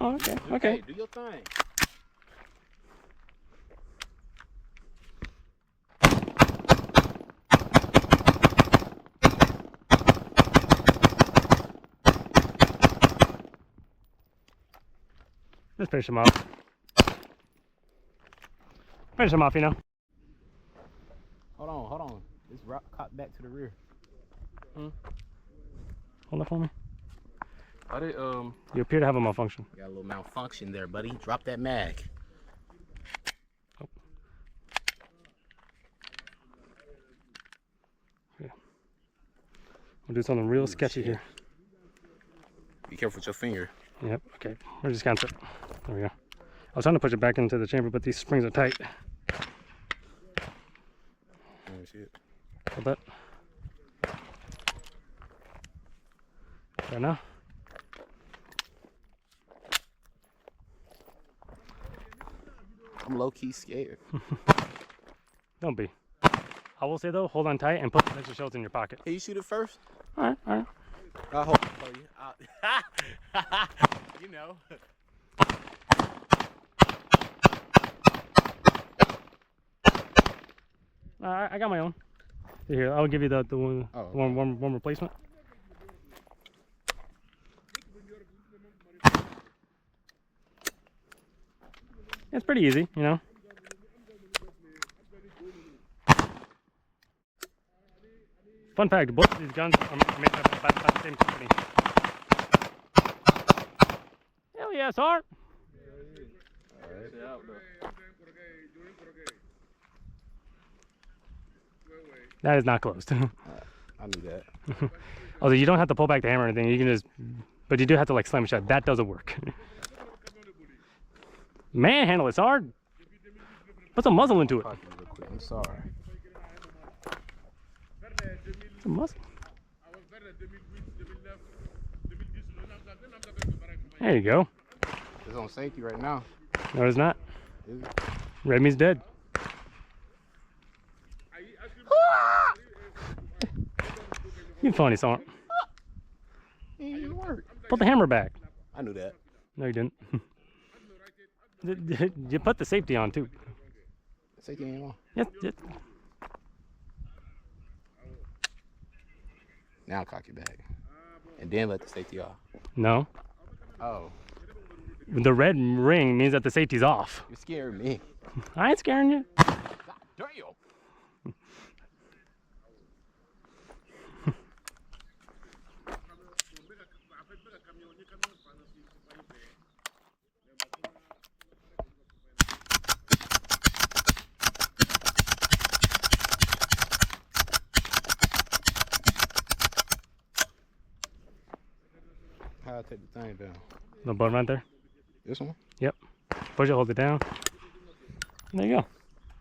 Oh, okay. Okay. Hey, do your thing. Just finish him off. Finish him off, you know. Hold on. This rock caught back to the rear. Hold that for me. I did, You appear to have a malfunction. got a little malfunction there, buddy. Drop that mag. Oh. Yeah. We'll do something real sketchy shit. here. Be careful with your finger. Yep. Okay. We're just counter it. There we go. I was trying to push it back into the chamber, but these springs are tight. Let me see it. Hold that. Right now. I'm low-key scared. Don't be. I will say though, hold on tight and put the extra shells in your pocket. Can you shoot it first? All right. All right. I'll hold it for you. You know. I got my own. Here, I'll give you the one, Oh, okay. one replacement. It's pretty easy, you know. Fun fact: both of these guns are made by the same company. Hell yeah, sir! That is not closed. I knew that. Although you don't have to pull back the hammer or anything, you can just, but you do have to like slam it shut. That doesn't work. Manhandle, it's hard. Put some muzzle into it. I'm sorry. Some muzzle. There you go. It's on safety right now. No, it's not. Is it? Red means dead. You funny, son. It didn't work. Put the hammer back. I knew that. No, you didn't. You put the safety on too. Safety ain't on. Yes. Now cock it back. And then let the safety off. No. Oh. The red ring means that the safety's off. You're scaring me. I ain't scaring you. God damn. How I take the thing down? The button right there. This one? Yep. Push it, hold it down. There you go.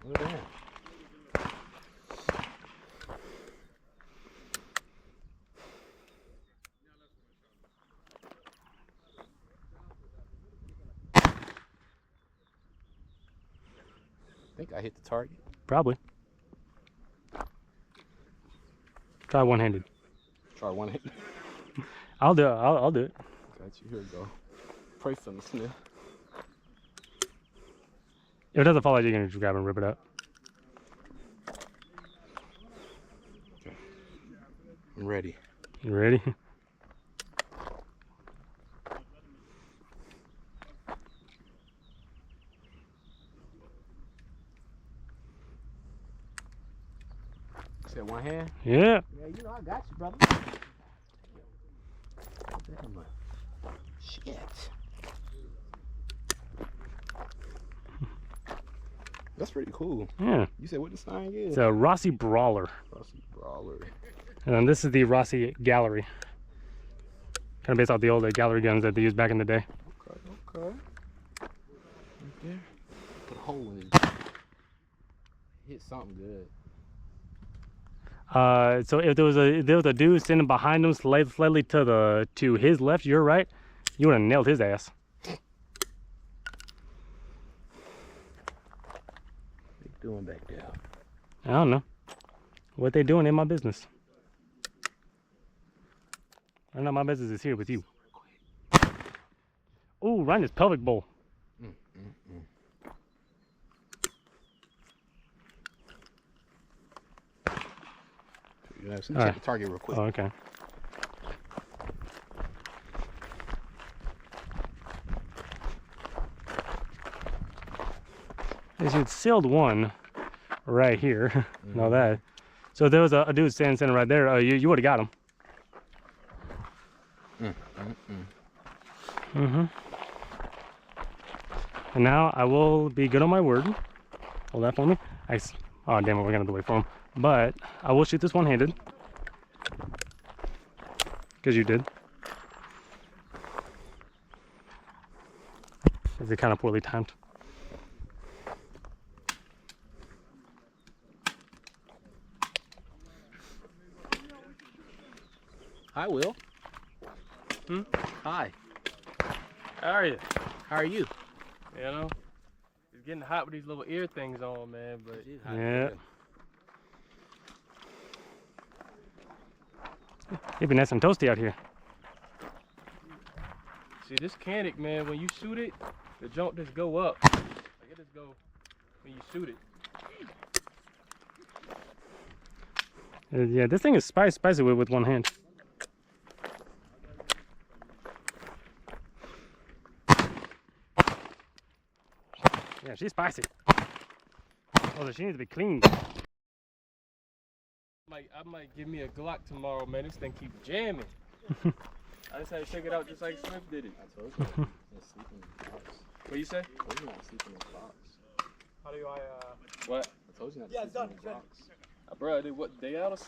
Look at that. I think I hit the target. Probably. Try one-handed. Try one hit. I'll do it. I'll do it. Got you. Here we go. Pray for me, Smith. If it doesn't fall out, you can just grab it and rip it out. Okay. I'm ready. You ready? Said one hand? Yeah. Yeah, you know I got you, brother. Damn. Shit. That's pretty cool. Yeah. You said what the sign is? It's a Rossi Brawler. Rossi Brawler. And then this is the Rossi Gallery. Kind of based off the old gallery guns that they used back in the day. Okay, okay. Right there. Put a hole in it. Hit something good. So if there was a dude standing behind him slightly to his left, your right, you would have nailed his ass. What they doing back there? I don't know. What they doing ain't my business. I know my business is here with you. Oh, Ooh, right in his pelvic bowl. Yeah, so check the target real quick. Oh, okay. It's sealed one right here. Know that. So if there was a dude standing right there, you would have got him. And now I will be good on my word. Hold that for me. Oh damn it, we're gonna have to wait for him. But I will shoot this one-handed. Because you did. Is it kind of poorly timed? Hi, Will. Hi. How are you? How are you? You know, it's getting hot with these little ear things on, man. But Yeah. It'd be nice and toasty out here. See, this Canic, man, when you shoot it, the jump just go up. Like it just go when you shoot it. Yeah, this thing is spicy with one hand. Yeah, she's spicy. Oh, she needs to be cleaned. I might give me a Glock tomorrow, man. This thing keep jamming. I just had to check it out just like Swift did it. I told you not sleep in the box. What you say? I told you not sleep in the box. How do I, What? I told you not to sleep in the box. Bro, they out of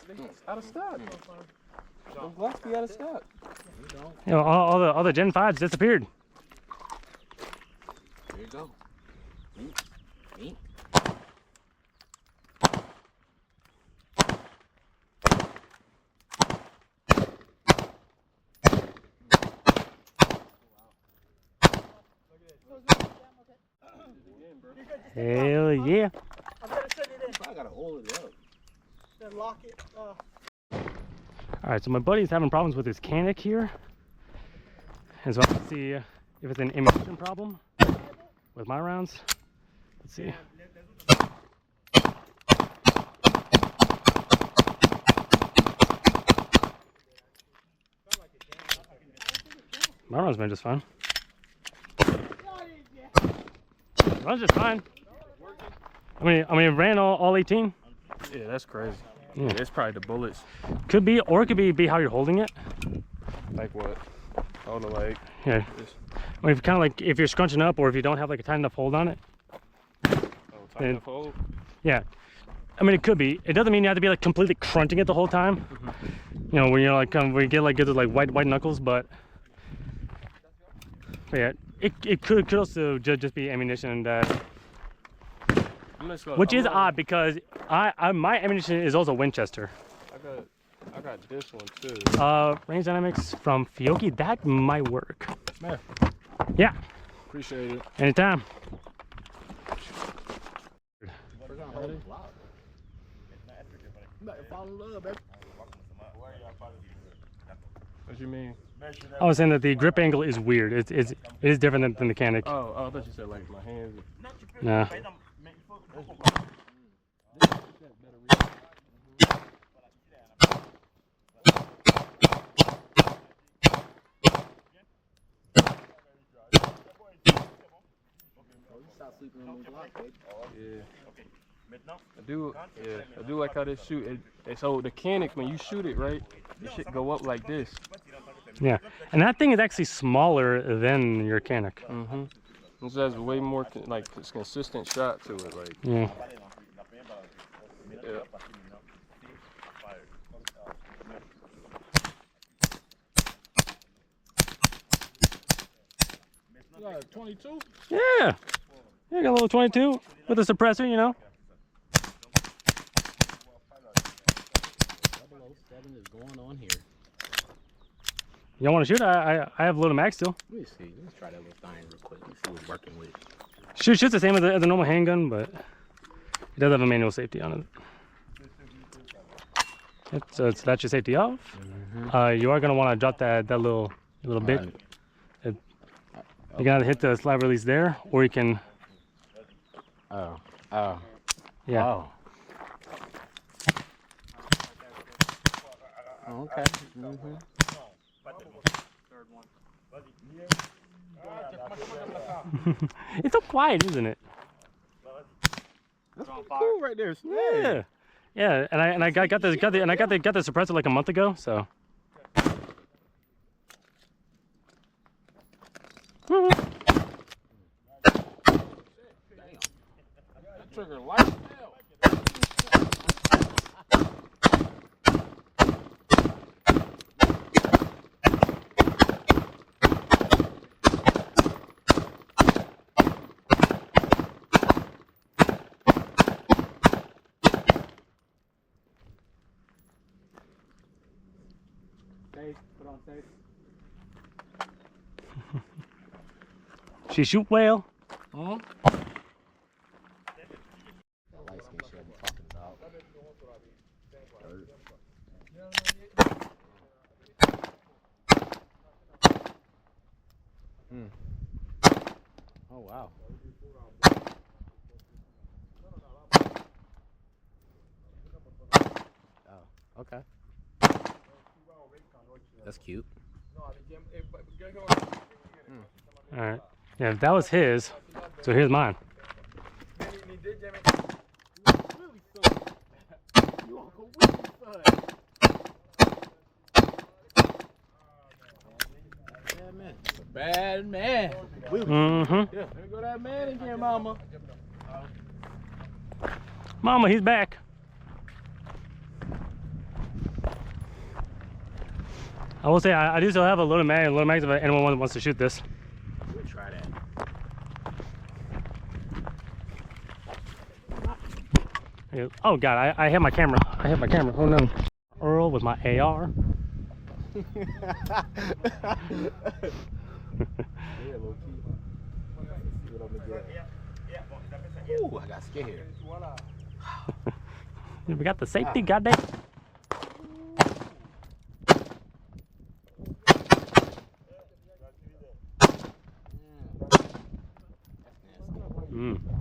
stock. Those Glocks be out of stock. You know, all the Gen 5s disappeared. There you go. Eat. Hell yeah. I'm gonna send it in. I gotta hold it up. Then lock it. Alright, so my buddy's having problems with his Canic here. And so let's see if it's an ammunition problem with my rounds. Let's see. My rounds been just fine. Runs just fine. I mean, it ran all 18. Yeah, that's crazy. Yeah. It's probably the bullets. Could be, or it could be how you're holding it. Like what? Hold the leg. Yeah. I mean, kind of like if you're scrunching up, or if you don't have like a tight enough hold on it. Oh, tight enough hold? Yeah. I mean, it could be. It doesn't mean you have to be like completely crunching it the whole time. You know, when you're like, when you get like good like white knuckles, but yeah, it could also just be ammunition that. Which is odd because my ammunition is also Winchester. I got this one too. Range dynamics from Fiocchi, that might work. Man. Yeah. Appreciate it. Anytime. Fall in love, baby. What you mean? I was saying that the grip angle is weird. It is different than the Canic. Oh, I thought you said like my hands. Nah. Stop sleeping on the block, baby. Yeah. I do like how they shoot it. So the Canic, when you shoot it, right, it should go up like this. Yeah, and that thing is actually smaller than your Canic. Mm-hmm. This has way more like consistent shot to it. Like. Yeah. Yeah. You got a 22? Yeah. Yeah, got a little 22 with a suppressor, you know. 007 is going on here. Y'all want to shoot? I have loaded max still. Let me see. Let's try that little thing real quick. Let's see what we're working with. Shoots the same as the normal handgun, but it does have a manual safety on it. So that's your safety off. You are gonna want to drop that little bit. You can either hit the slide release there, or you can. Oh. Yeah. Oh. Okay. It's so quiet, isn't it? That's cool right there. Yeah. Yeah, and I got the suppressor like a month ago, so. That trigger light. Put on safe. She shoot well. Huh? That light skin shit I'm talking about. Oh wow. Oh, okay. That's cute. All right. Yeah, that was his. So here's mine. Bad man. Mm-hmm. Yeah, there go that man again, mama. Mama, he's back. I will say I do still have a loaded mag if anyone wants to shoot this. We'll try that. Oh God, I hit my camera. Oh no. Earl with my AR. Ooh, I got scared. We got the safety, goddamn.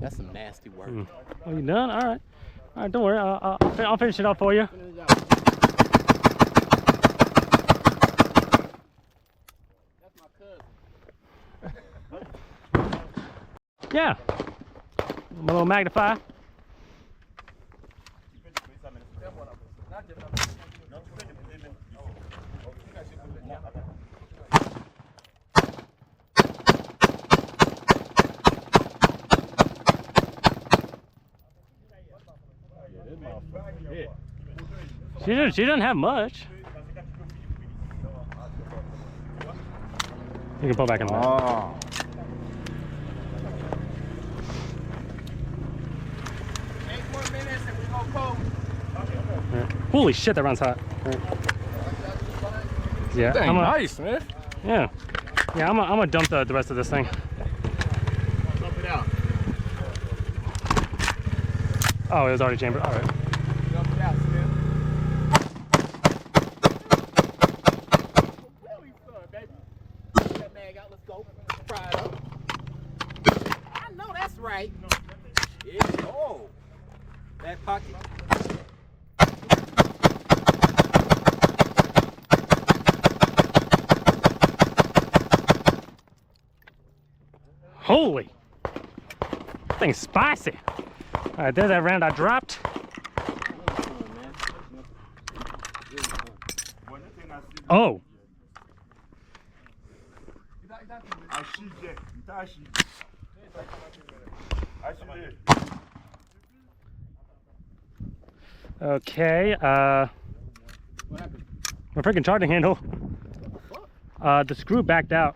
That's some nasty work. Oh, you done? All right. All right, don't worry. I'll finish it up for you. That's my cousin. Yeah. My little magnifier. She doesn't have much. You can pull back in the back. Oh. 8 more minutes and we go cold. Right. Holy shit, that runs hot. Right. Yeah, Dang, nice, man. Yeah, yeah. I'm gonna dump the rest of this thing. Dump it out. Oh, it was already chambered. All right. Dump it out, Smith. Really fun, baby. Get that mag out. Let's go. Fry it up. I know that's right. Yeah. Oh. Back pocket. Holy, that thing's spicy. All right, there's that round I dropped. Oh. Okay, my freaking charging handle. The screw backed out.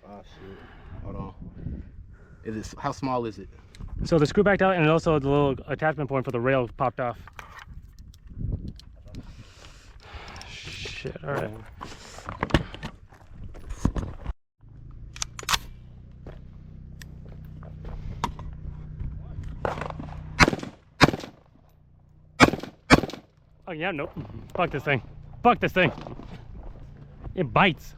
Oh shit. Hold on. Is it, how small is it? So the screw backed out, and also the little attachment point for the rail popped off. Shit, all right. Oh yeah, nope. Fuck this thing. Fuck this thing. It bites.